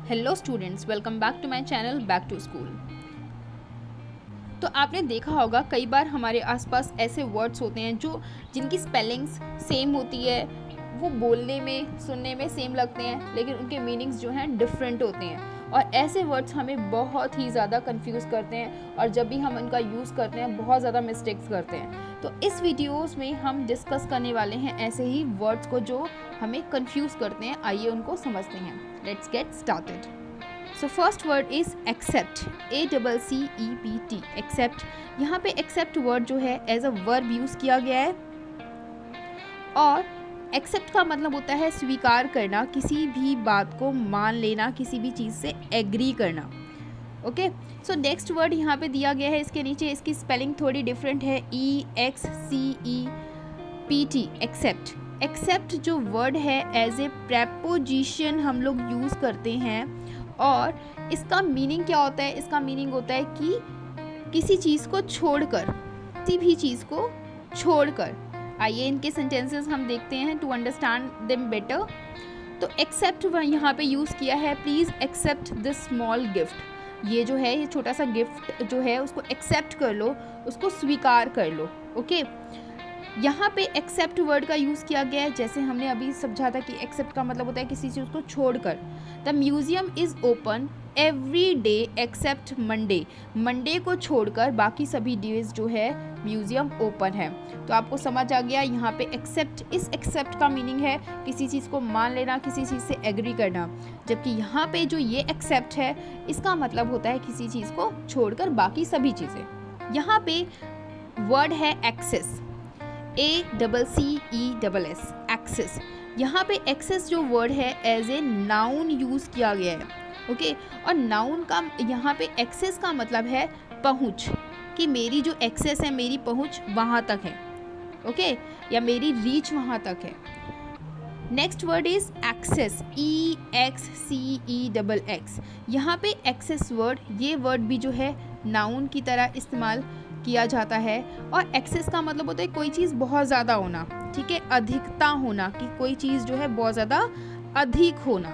Hello students, welcome back to my channel back to school. तो आपने देखा होगा कई बार हमारे आसपास ऐसे वर्ड्स होते हैं जिनकी स्पेलिंग्स सेम होती है, वो बोलने में सुनने में सेम लगते हैं, लेकिन उनके मीनिंग्स जो हैं डिफरेंट होते हैं। और ऐसे वर्ड्स हमें बहुत ही ज़्यादा कंफ्यूज करते हैं और जब भी हम उनका यूज़ करते हैं बहुत ज़्यादा मिस्टेक्स करते हैं। तो इस वीडियोस में हम डिस्कस करने वाले हैं ऐसे ही वर्ड्स को जो हमें कंफ्यूज करते हैं। आइए उनको समझते हैं। Let's get started. So first word is accept, ACCEPT, accept. यहाँ पे एक्सेप्ट वर्ड जो है एज अ वर्ब यूज़ किया गया है और एक्सेप्ट का मतलब होता है स्वीकार करना, किसी भी बात को मान लेना, किसी भी चीज़ से एग्री करना। ओके, सो नेक्स्ट वर्ड यहाँ पे दिया गया है, इसके नीचे इसकी स्पेलिंग थोड़ी डिफरेंट है, EXCEPT, एक्सेप्ट। एक्सेप्ट जो वर्ड है एज ए प्रेपोजिशन हम लोग यूज़ करते हैं और इसका मीनिंग क्या होता है? इसका मीनिंग होता है कि किसी चीज़ को छोड़कर, किसी भी चीज़ को छोड़कर। आइए इनके सेंटेंसेस हम देखते हैं टू अंडरस्टैंड देम बेटर। तो एक्सेप्ट यहाँ पे यूज़ किया है, please accept this small gift. ये जो है, ये छोटा सा गिफ्ट जो है उसको एक्सेप्ट कर लो, उसको स्वीकार कर लो। ओके, यहाँ पे एक्सेप्ट वर्ड का यूज़ किया गया है, जैसे हमने अभी समझा था कि एक्सेप्ट का मतलब होता है किसी चीज़ को छोड़कर। The museum is open every day except Monday, Monday को छोड़कर बाकी सभी डेज जो है म्यूजियम ओपन है। तो आपको समझ आ गया यहाँ पे एक्सेप्ट, इस एक्सेप्ट का मीनिंग है किसी चीज़ को मान लेना, किसी चीज़ से एग्री करना, जबकि यहाँ पे जो ये एक्सेप्ट है इसका मतलब होता है किसी चीज़ को छोड़कर बाकी सभी चीज़ें। यहाँ पे वर्ड है एक्सेस, ACCESS, एक्सेस। यहाँ पे एक्सेस जो वर्ड है एज ए नाउन यूज़ किया गया है। ओके, और नाउन का यहाँ पे एक्सेस का मतलब है पहुँच, कि मेरी जो एक्सेस है, मेरी पहुँच वहाँ तक है। ओके, या मेरी रीच वहाँ तक है। Next word is access, EXCEXX। यहाँ पे एक्सेस वर्ड, ये वर्ड भी जो है नाउन की तरह इस्तेमाल किया जाता है और एक्सेस का मतलब होता है कोई चीज़ बहुत ज़्यादा होना, ठीक है, अधिकता होना, कि कोई चीज़ जो है बहुत ज़्यादा अधिक होना।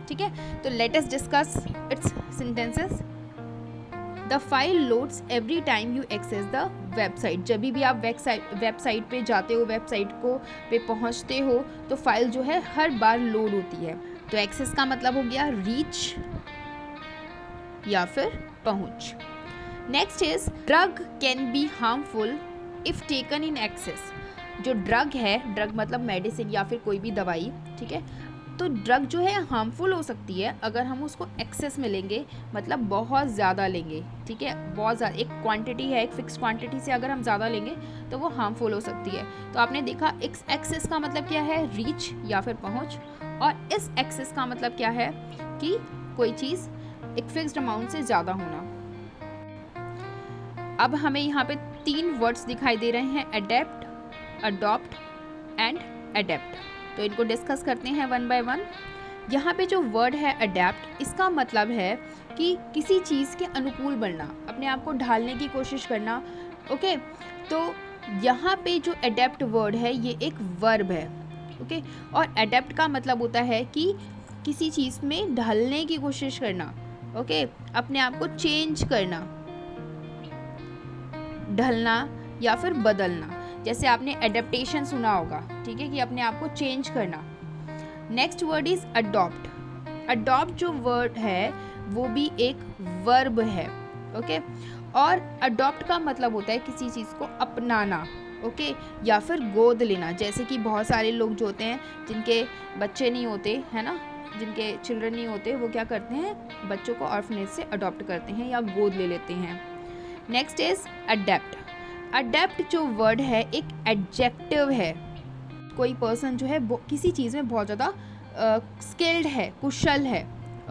ठीक है, तो let us discuss its sentences. The file loads every time you access the website. जब भी आप वेबसाइट पे जाते हो, वेबसाइट को पे पहुंचते हो, तो फाइल जो है हर बार लोड होती है। तो एक्सेस का मतलब हो गया रीच या फिर पहुंच। Next is drug can be harmful if taken in excess. जो ड्रग है, ड्रग मतलब मेडिसिन या फिर कोई भी दवाई, ठीक है, तो ड्रग जो है हार्मफुल हो सकती है अगर हम उसको एक्सेस में लेंगे, मतलब बहुत ज़्यादा लेंगे। ठीक है, बहुत ज़्यादा, एक क्वांटिटी है, एक फिक्स क्वांटिटी से अगर हम ज़्यादा लेंगे तो वो हार्मफुल हो सकती है। तो आपने देखा एक्सेस का मतलब क्या है, रीच या फिर पहुंच, और इस एक्सेस का मतलब क्या है कि कोई चीज़ एक फिक्स्ड अमाउंट से ज़्यादा होना। अब हमें यहाँ पे 3 वर्ड्स दिखाई दे रहे हैं, अडेप्ट, अडॉप्ट एंड अडेप्ट। तो इनको डिस्कस करते हैं वन बाय वन। यहाँ पे जो वर्ड है अडेप्ट, इसका मतलब है कि किसी चीज़ के अनुकूल बनना, अपने आप को ढालने की कोशिश करना। ओके, तो यहाँ पे जो अडेप्ट वर्ड है ये एक वर्ब है। ओके, और अडेप्ट का मतलब होता है कि किसी चीज़ में ढलने की कोशिश करना। ओके, अपने आप को चेंज करना, ढलना या फिर बदलना। जैसे आपने एडेप्टेशन सुना होगा, ठीक है, कि अपने आप को चेंज करना। Next word is adopt. Adopt जो वर्ड है वो भी एक वर्ब है। ओके, और अडॉप्ट का मतलब होता है किसी चीज़ को अपनाना, ओके, या फिर गोद लेना। जैसे कि बहुत सारे लोग जो होते हैं जिनके बच्चे नहीं होते है ना, जिनके चिल्ड्रन नहीं होते, वो क्या करते हैं, बच्चों को ऑर्फनेज से अडॉप्ट करते हैं या गोद ले लेते हैं। Next is adapt. अडेप्ट जो वर्ड है एक एडजेक्टिव है, कोई पर्सन जो है किसी चीज़ में बहुत ज़्यादा स्किल्ड है, कुशल है।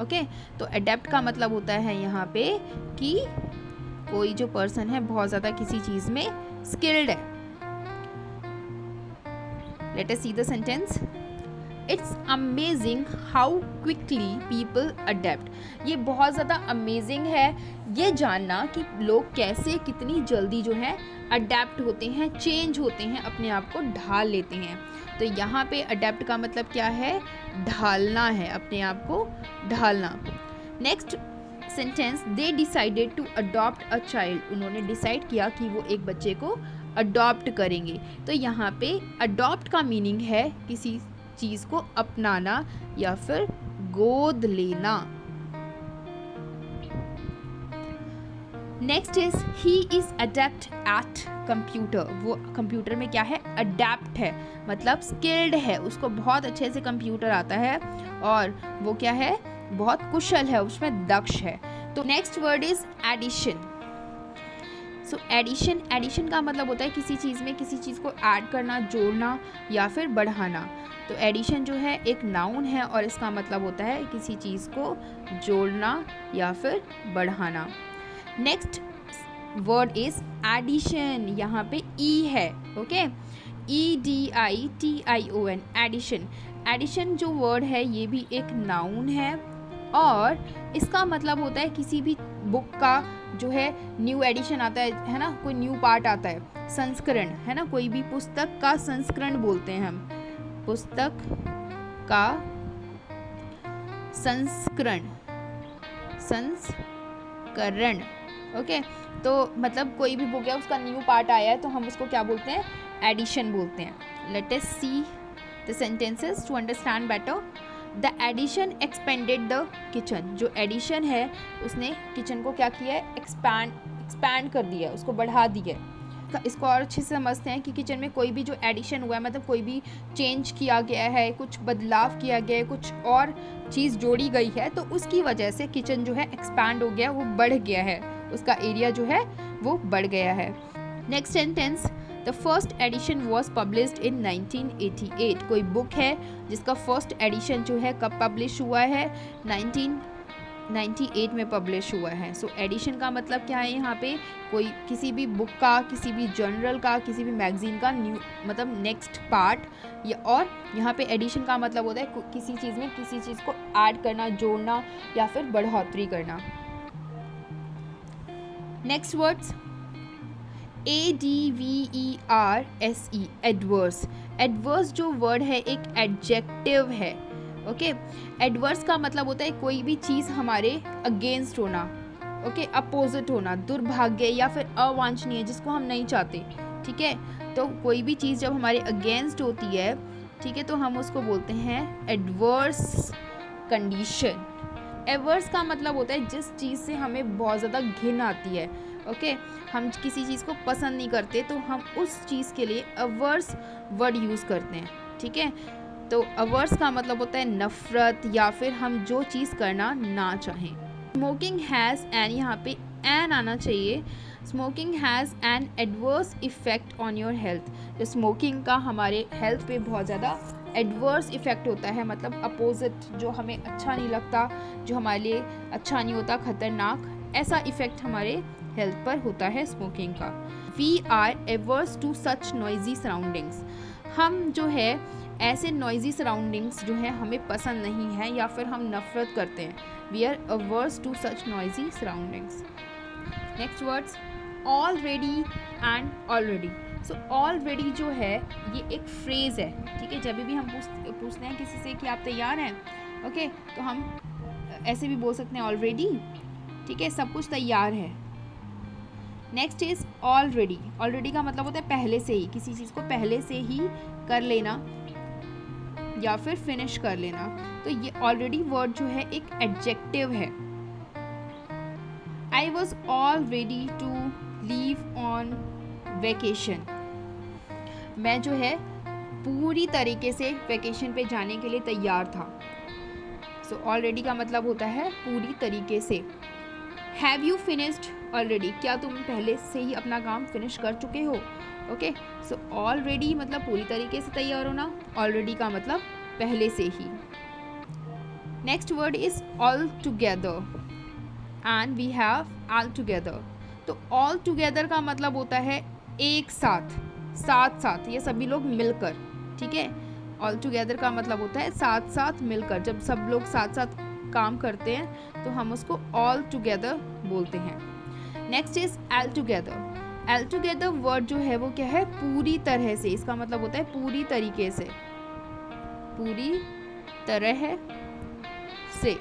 ओके, तो अडेप्ट का मतलब होता है यहाँ पे कि कोई जो पर्सन है बहुत ज़्यादा किसी चीज़ में स्किल्ड है। Let us see the sentence. It's amazing how quickly people adapt. ये बहुत ज़्यादा अमेजिंग है ये जानना कि लोग कैसे, कितनी जल्दी जो है अडेप्ट होते हैं, चेंज होते हैं, अपने आप को ढाल लेते हैं। तो यहाँ पे अडेप्ट का मतलब क्या है, ढालना है, अपने आप को ढालना। Next sentence, they decided to adopt a child, उन्होंने डिसाइड किया कि वो एक बच्चे को अडॉप्ट करेंगे। तो यहाँ पे अडॉप्ट का मीनिंग है किसी चीज़ को अपनाना या फिर गोद लेना। Next is he is adept at computer, वो कंप्यूटर में क्या है, अडेप्ट है, मतलब स्किल्ड है, उसको बहुत अच्छे से कंप्यूटर आता है और वो क्या है, बहुत कुशल है, उसमें दक्ष है। तो next word is addition. So addition, addition का मतलब होता है किसी चीज़ में किसी चीज़ को ऐड करना, जोड़ना या फिर बढ़ाना। तो एडिशन जो है एक नाउन है और इसका मतलब होता है किसी चीज़ को जोड़ना या फिर बढ़ाना। नेक्स्ट वर्ड इज एडिशन, यहाँ पे ई है, ओके, EDITION, एडिशन। एडिशन जो वर्ड है ये भी एक नाउन है और इसका मतलब होता है किसी भी बुक का जो है न्यू एडिशन आता है ना, कोई न्यू पार्ट आता है, संस्करण है ना, कोई भी पुस्तक का संस्करण बोलते हैं हम, पुस्तक का संस्करण, संस्करण, ओके। तो मतलब कोई भी बुक है उसका न्यू पार्ट आया है तो हम उसको क्या बोलते हैं, एडिशन बोलते हैं। Let us see the sentences to understand better. The addition expanded the kitchen, जो एडिशन है उसने किचन को क्या किया है, एक्सपैंड कर दिया है, उसको बढ़ा दिया है। इसको और अच्छे से समझते हैं कि किचन में कोई भी जो एडिशन हुआ है, मतलब कोई भी चेंज किया गया है, कुछ बदलाव किया गया है, कुछ और चीज़ जोड़ी गई है, तो उसकी वजह से किचन जो है एक्सपैंड हो गया, वो बढ़ गया है, उसका एरिया जो है वो बढ़ गया है। Next sentence, the first edition was published in 1988, कोई बुक है जिसका फर्स्ट एडिशन जो है कब पब्लिश हुआ है, 1998 में पब्लिश हुआ है। सो एडिशन का मतलब क्या है, यहाँ पे कोई किसी भी बुक का, किसी भी जर्नल का, किसी भी मैगजीन का न्यू मतलब नेक्स्ट पार्ट, या और यहाँ पे एडिशन का मतलब होता है किसी चीज़ में किसी चीज़ को ऐड करना, जोड़ना या फिर बढ़ोतरी करना। Next words, ADVERSE, adverse. Adverse जो वर्ड है एक एडजेक्टिव है, ओके। एडवर्स का मतलब होता है कोई भी चीज़ हमारे अगेंस्ट होना, ओके, अपोजिट होना, दुर्भाग्य या फिर अवांछनीय, जिसको हम नहीं चाहते, ठीक है। तो कोई भी चीज़ जब हमारे अगेंस्ट होती है, ठीक है, तो हम उसको बोलते हैं एडवर्स कंडीशन। एवर्स का मतलब होता है जिस चीज़ से हमें बहुत ज़्यादा घिन आती है, ओके, हम किसी चीज़ को पसंद नहीं करते तो हम उस चीज़ के लिए अवर्स वर्ड यूज़ करते हैं, ठीक है। तो अवर्स का मतलब होता है नफरत या फिर हम जो चीज़ करना ना चाहें। स्मोकिंग हैज़ एन, यहाँ पे एन आना चाहिए, smoking has an adverse effect on your health. तो स्मोकिंग का हमारे हेल्थ पे बहुत ज़्यादा एडवर्स इफ़ेक्ट होता है, मतलब अपोजिट, जो हमें अच्छा नहीं लगता, जो हमारे लिए अच्छा नहीं होता, खतरनाक, ऐसा इफ़ेक्ट हमारे हेल्थ पर होता है स्मोकिंग का। We are averse to such noisy surroundings, हम जो है ऐसे नॉइजी सराउंडिंग्स जो है हमें पसंद नहीं है या फिर हम नफरत करते हैं। We are averse to such noisy surroundings. Next words, already and already. So already जो है ये एक फ्रेज़ है, ठीक है। जब भी हम पूछते हैं किसी से कि आप तैयार हैं, ओके, तो हम ऐसे भी बोल सकते हैं ऑलरेडी, ठीक है, सब कुछ तैयार है। Next is already. ऑलरेडी का मतलब होता है पहले से ही, किसी चीज़ को पहले से ही कर लेना या फिर फिनिश कर लेना। तो ये ऑलरेडी वर्ड जो है एक एडजेक्टिव है। I was all ready to leave on vacation, मैं जो है पूरी तरीके से वेकेशन पे जाने के लिए तैयार था। सो ऑलरेडी का मतलब होता है पूरी तरीके से। हैव यू फिनिश्ड ऑलरेडी, क्या तुम पहले से ही अपना काम फिनिश कर चुके हो, ओके। सो ऑलरेडी मतलब पूरी तरीके से तैयार होना, ऑलरेडी का मतलब पहले से ही। Next word is all together and we have all together. तो ऑल टुगेदर का मतलब होता है एक साथ, साथ साथ, ये सभी लोग मिलकर, ठीक है। ऑल टुगेदर का मतलब होता है साथ साथ मिलकर, जब सब लोग साथ साथ काम करते हैं तो हम उसको ऑल टुगेदर बोलते हैं। Next is L together. L together word जो है वो क्या है, पूरी तरह से, इसका मतलब होता है पूरी तरीके से, पूरी तरह से,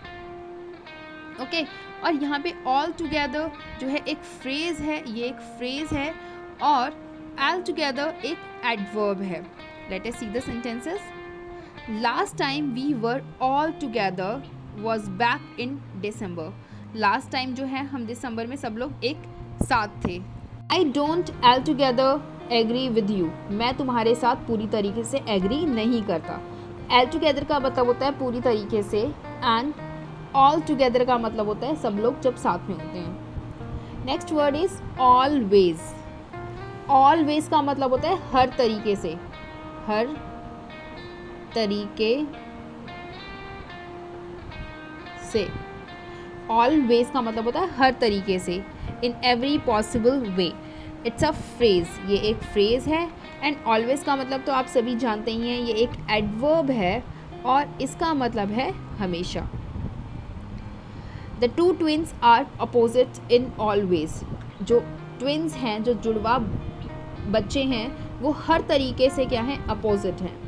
ओके। और यहाँ पे ऑल टुगेदर जो है एक फ्रेज है, ये एक फ्रेज है, और ऑल टुगेदर एक एडवर्ब है। Let us see the sentences. Last time we were all together was back in December. Last time जो है हम दिसंबर में सब लोग एक साथ थे। I don't altogether agree with you. मैं तुम्हारे साथ पूरी तरीके से एग्री नहीं करता। ऑल टुगेदर का मतलब होता है पूरी तरीके से, एंड ऑल टुगेदर का मतलब होता है सब लोग जब साथ में होते हैं। Next word is always. Always का मतलब होता है हर तरीके से, हर तरीके से। ऑलवेज का मतलब होता है हर तरीके से, in every possible way. It's a phrase, ये एक फ्रेज है। एंड ऑलवेज का मतलब तो आप सभी जानते ही हैं, ये एक एडवर्ब है और इसका मतलब है हमेशा। The two twins are opposite in all ways. जो ट्विन्स हैं, जो जुड़वा बच्चे हैं, वो हर तरीके से क्या हैं, अपोजिट हैं।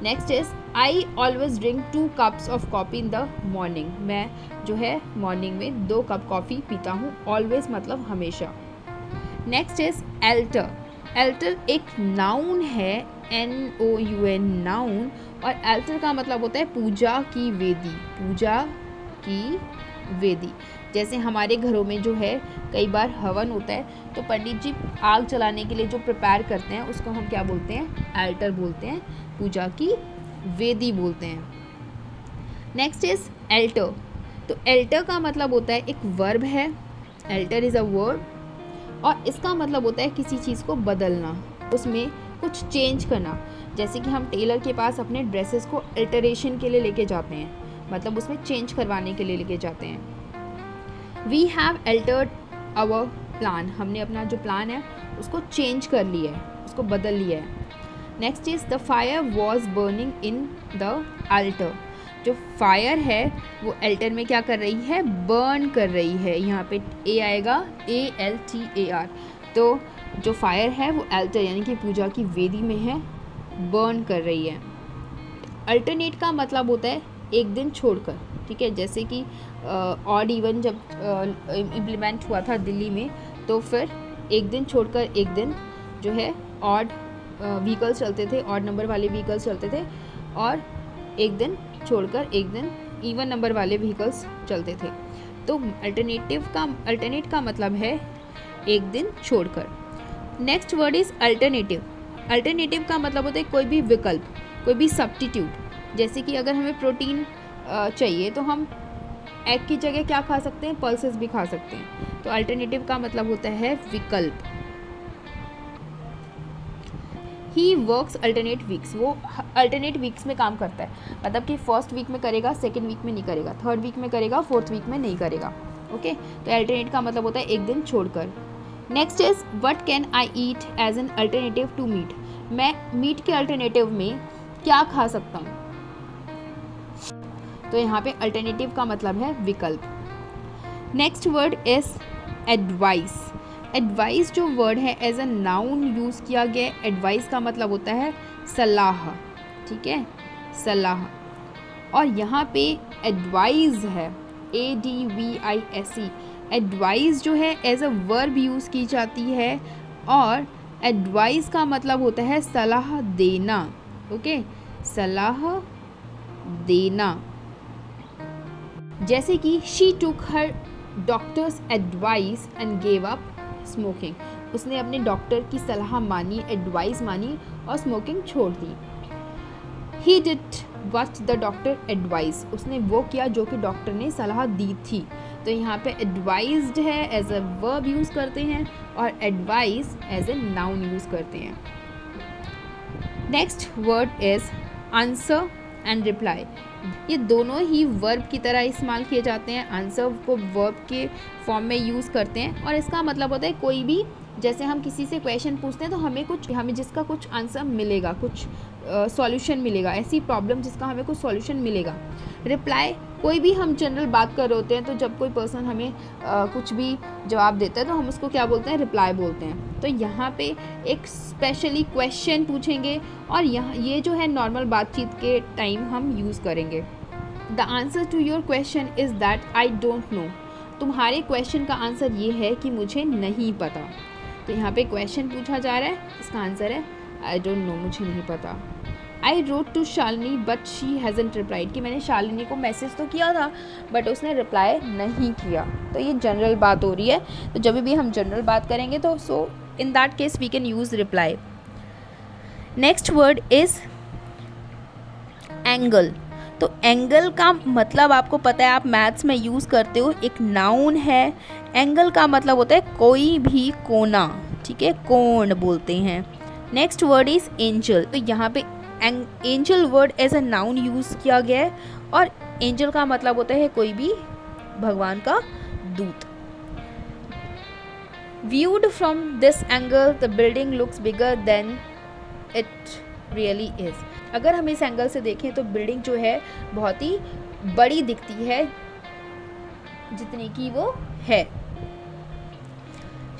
Next is I always drink 2 cups of coffee in the morning. मैं जो है मॉर्निंग में 2 कप कॉफ़ी पीता हूँ। ऑलवेज मतलब हमेशा। Next is alter. एल्टर एक नाउन है, NOUN नाउन, और एल्टर का मतलब होता है पूजा की वेदी, पूजा की वेदी। जैसे हमारे घरों में जो है कई बार हवन होता है, तो पंडित जी आग जलाने के लिए जो प्रिपेयर करते हैं उसको हम क्या बोलते हैं, एल्टर बोलते हैं, पूजा की वेदी बोलते हैं। Next is alter. तो एल्टर का मतलब होता है एक वर्ब है, एल्टर इज़ अ वर्ब, और इसका मतलब होता है किसी चीज़ को बदलना, उसमें कुछ चेंज करना। जैसे कि हम टेलर के पास अपने ड्रेसेस को अल्टरेशन के लिए लेके जाते हैं, मतलब उसमें चेंज करवाने के लिए लेके जाते हैं। We have altered our plan. हमने अपना जो प्लान है उसको चेंज कर लिया है, उसको बदल लिया है। Next is the fire was burning in the alter. जो फायर है वो अल्टर में क्या कर रही है, बर्न कर रही है। यहाँ पे ए आएगा, ALTAR। तो जो फायर है वो अल्टर यानी कि पूजा की वेदी में है, बर्न कर रही है। अल्टरनेट का मतलब होता है एक दिन छोड़कर, ठीक है। जैसे कि ऑड इवन जब इम्प्लीमेंट हुआ था दिल्ली में, तो फिर एक दिन छोड़कर एक दिन जो है ऑड व्हीकल्स चलते थे, ऑड नंबर वाले व्हीकल्स चलते थे, और एक दिन छोड़कर एक दिन इवन नंबर वाले व्हीकल्स चलते थे। तो अल्टरनेट का मतलब है एक दिन छोड़कर। Next word is alternative. Alternative का मतलब होता है कोई भी विकल्प, कोई भी सब्स्टिट्यूट। जैसे कि अगर हमें प्रोटीन चाहिए तो हम एग की जगह क्या खा सकते हैं, पल्सेस भी खा सकते हैं। तो अल्टरनेटिव का मतलब होता है विकल्प। He works alternate weeks. वो अल्टरनेट वीक्स में काम करता है, मतलब कि फर्स्ट वीक में करेगा, सेकेंड वीक में नहीं करेगा, थर्ड वीक में करेगा, फोर्थ वीक में नहीं करेगा। ओके, तो अल्टरनेट का मतलब होता है एक दिन छोड़कर। Next is what can I eat as an alternative to meat. मैं मीट के अल्टरनेटिव में क्या खा सकता हूँ। तो यहाँ पे अल्टरनेटिव का मतलब है विकल्प। Next word is advice. Advice जो वर्ड है एज अ नाउन यूज़ किया गया। एडवाइस का मतलब होता है सलाह, ठीक है, सलाह। और यहाँ पे एडवाइस है, ADVISE। एडवाइस जो है एज अ वर्ब यूज़ की जाती है, और एडवाइस का मतलब होता है सलाह देना। ओके, सलाह देना। जैसे कि she took her doctors advice and gave up smoking. उसने अपने डॉक्टर की सलाह मानी, एडवाइस मानी और स्मोकिंग छोड़ दी। He did what the doctor advice. उसने वो किया जो कि डॉक्टर ने सलाह दी थी। तो यहाँ पे एडवाइज्ड है एज अ वर्ब यूज़ करते हैं, और advice as a noun use करते हैं। Next word is answer and reply. ये दोनों ही वर्ब की तरह इस्तेमाल किए जाते हैं। आंसर को वर्ब के फॉर्म में यूज़ करते हैं, और इसका मतलब होता है कोई भी, जैसे हम किसी से क्वेश्चन पूछते हैं तो हमें जिसका कुछ आंसर मिलेगा, कुछ सॉल्यूशन मिलेगा, ऐसी प्रॉब्लम जिसका हमें कुछ सॉल्यूशन मिलेगा। रिप्लाई, कोई भी हम जनरल बात कर रहे होते हैं, तो जब कोई पर्सन हमें कुछ भी जवाब देता है तो हम उसको क्या बोलते हैं, रिप्लाई बोलते हैं। तो यहाँ पे एक स्पेशली क्वेश्चन पूछेंगे, और यहाँ ये जो है नॉर्मल बातचीत के टाइम हम यूज़ करेंगे। The answer to your question is that I don't know. तुम्हारे क्वेश्चन का आंसर ये है कि मुझे नहीं पता। तो यहाँ पे क्वेश्चन पूछा जा रहा है, इसका आंसर है आई डोंट नो, मुझे नहीं पता। I wrote to Shalini but she hasn't replied, कि मैंने शालिनी को मैसेज तो किया था बट उसने रिप्लाई नहीं किया। तो ये जनरल बात हो रही है, तो जब भी हम जनरल बात करेंगे तो so in that case we can use reply. Next word is angle. तो एंगल का मतलब आपको पता है, आप मैथ्स में यूज़ करते हो, एक नाउन है। एंगल का मतलब होता है कोई भी कोना, ठीक है, कोण बोलते हैं। Next word is angel. तो यहाँ पे angel word as a noun use किया गया है, और एंजल का मतलब होता है कोई भी भगवान का दूत। Viewed from this angle, the building looks bigger than it really is. अगर हम इस एंगल से देखें तो बिल्डिंग जो है बहुत ही बड़ी दिखती है जितनी की वो है।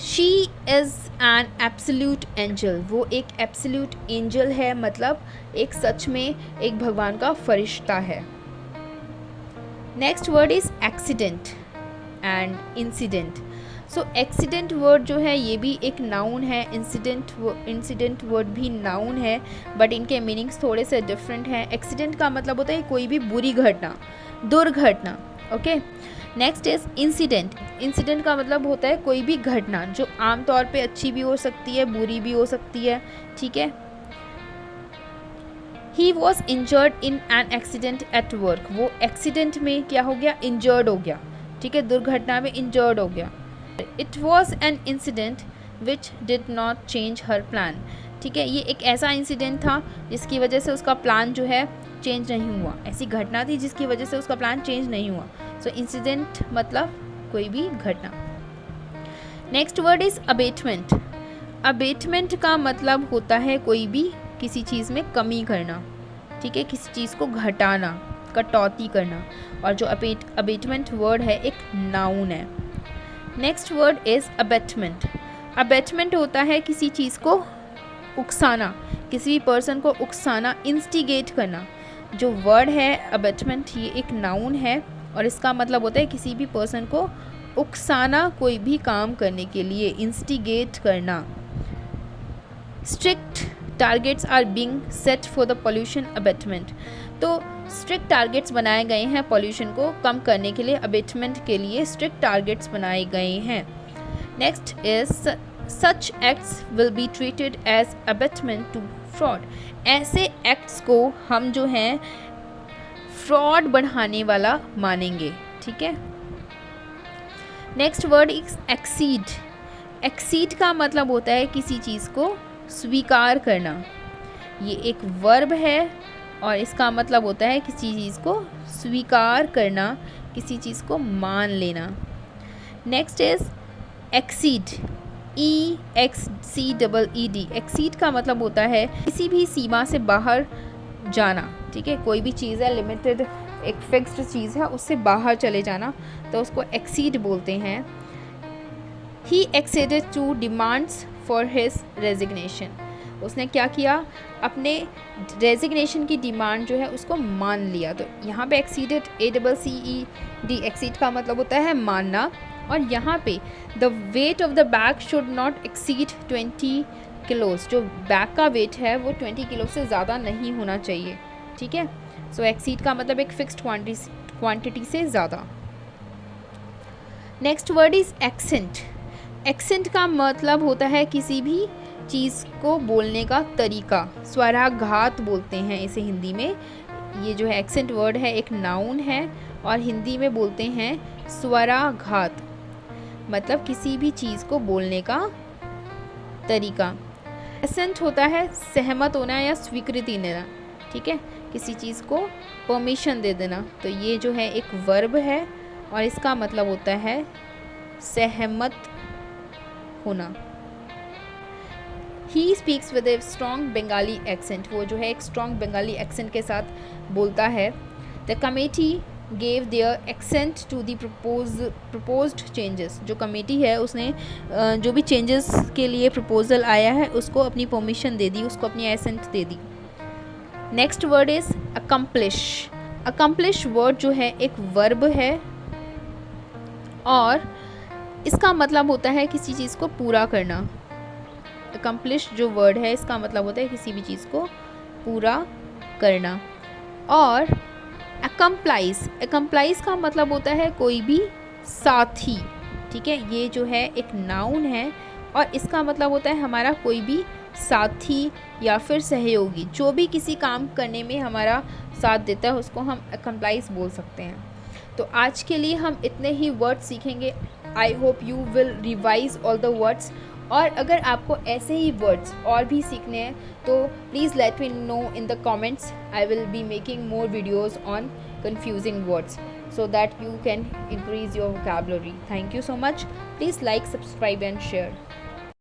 She is an absolute angel. वो एक absolute angel है, मतलब एक सच में एक भगवान का फरिश्ता है। Next word is accident and incident. So accident word जो है ये भी एक नाउन है, इंसिडेंट वर्ड भी नाउन है, बट इनके मीनिंग्स थोड़े से डिफरेंट हैं। एक्सीडेंट का मतलब होता है कोई भी बुरी घटना, दुर्घटना, okay. Next is incident. Incident का मतलब होता है कोई भी घटना जो आमतौर पे अच्छी भी हो सकती है, बुरी भी हो सकती है, ठीक है। He was injured in an accident at work. वो एक्सीडेंट में क्या हो गया, इंजर्ड हो गया, ठीक है, दुर्घटना में इंजर्ड हो गया। It was an incident which did not change her plan. ठीक है, ये एक ऐसा इंसिडेंट था जिसकी वजह से उसका प्लान जो है चेंज नहीं हुआ। ऐसी घटना थी जिसकी वजह से उसका प्लान चेंज नहीं हुआ। सो इंसिडेंट मतलब कोई भी घटना। Next word is abetment. Abetment का मतलब होता है कोई भी किसी चीज़ में कमी करना, ठीक है, किसी चीज़ को घटाना, कटौती करना। और जो अबेटमेंट वर्ड है एक नाउन है। Next word is abetment. Abetment होता है किसी चीज़ को उकसाना, किसी भी पर्सन को उकसाना, इंस्टिगेट करना। जो वर्ड है अबेटमेंट ये एक नाउन है, और इसका मतलब होता है किसी भी पर्सन को उकसाना, कोई भी काम करने के लिए इंस्टिगेट करना। Strict targets are being set for the pollution abatement. तो स्ट्रिक्ट टारगेट्स बनाए गए हैं पॉल्यूशन को कम करने के लिए, अबेटमेंट के लिए स्ट्रिक्ट टारगेट्स बनाए गए हैं। Next is such acts will be treated as abetment to fraud. ऐसे एक्ट्स को हम जो हैं फ्रॉड बढ़ाने वाला मानेंगे, ठीक है। Next word is exceed. Exceed का मतलब होता है किसी चीज़ को स्वीकार करना। ये एक वर्ब है और इसका मतलब होता है किसी चीज़ को स्वीकार करना, किसी चीज़ को मान लेना। Next is exceed, EXCEED। Exceed का मतलब होता है किसी भी सीमा से बाहर जाना, ठीक है, कोई भी चीज़ है लिमिटेड, एक फिक्स्ड चीज़ है, उससे बाहर चले जाना, तो उसको एक्सीड बोलते हैं। He exceeded to demands for his resignation. उसने क्या किया, अपने रेजिग्नेशन की डिमांड जो है उसको मान लिया। तो यहाँ पे एक्सीडेड, ACCED, एक्सीड का मतलब होता है मानना। और यहाँ पे the weight of the bag should not exceed 20 kilos. जो बैग का वेट है वो 20 किलो से ज़्यादा नहीं होना चाहिए, ठीक है। सो एक्सीड का मतलब एक फिक्स्ड क्वांटिटी से ज़्यादा। Next word is accent. Accent का मतलब होता है किसी भी चीज़ को बोलने का तरीका, स्वराघात बोलते हैं इसे हिंदी में। ये जो है एक्सेंट वर्ड है एक नाउन है, और हिंदी में बोलते हैं स्वराघात, मतलब किसी भी चीज़ को बोलने का तरीका। एसेंट होता है सहमत होना या स्वीकृति देना, ठीक है, किसी चीज़ को परमिशन दे देना। तो ये जो है एक वर्ब है और इसका मतलब होता है सहमत होना। He speaks with a strong Bengali accent. वो जो है एक स्ट्रॉन्ग बंगाली एक्सेंट के साथ बोलता है। The committee gave their assent to the proposed changes. जो कमेटी है उसने जो भी चेंजेस के लिए प्रपोजल आया है उसको अपनी परमिशन दे दी, उसको अपनी एसेंट दे दी। Next word is accomplish. Accomplish word जो है एक वर्ब है और इसका मतलब होता है किसी चीज़ को पूरा करना। अकम्प्लिश जो वर्ड है इसका मतलब होता है किसी भी चीज़ को पूरा करना। और अकम्प्लाइज का मतलब होता है कोई भी साथी, ठीक है। ये जो है एक नाउन है और इसका मतलब होता है हमारा कोई भी साथी या फिर सहयोगी, जो भी किसी काम करने में हमारा साथ देता है उसको हम अकम्प्लाइज बोल सकते हैं। तो आज के लिए हम इतने ही वर्ड्स सीखेंगे। I hope you will revise all the words. और अगर आपको ऐसे ही वर्ड्स और भी सीखने हैं तो please let me know in the comments. I will be making more videos on confusing words so that you can increase your vocabulary. Thank you so much. Please like, subscribe and share.